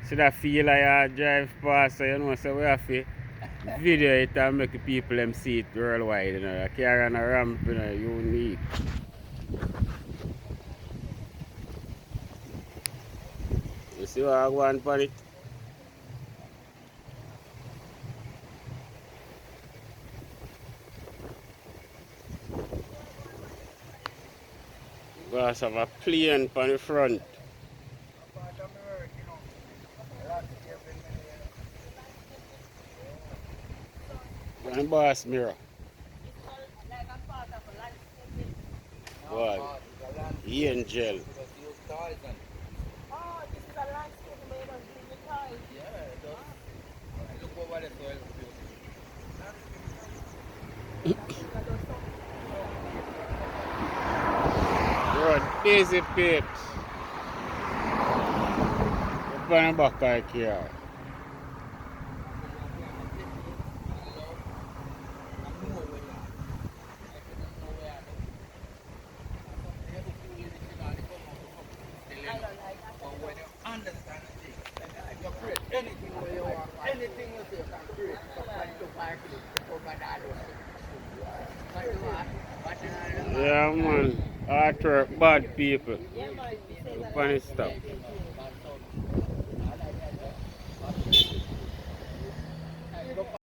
See that feel like I drive past, so you know, so we have to video it and make the people them see it worldwide, you know. I carry on a ramp, you know, unique. You see what I want on it? Boss have a plane on the front. And boss mirror. Boy, angel. Oh, this is a landscape made of green toys. Yeah, it does. Look over the soil. Road busy pips. Up on the back of the car. I don't like that. But when you understand the thing, you create anything where you want, anything you say you can create. And to park it, to cover that door. But you want, but Yeah, man. Artwork, bad people. Yeah, man, you say that. Up on the stuff. you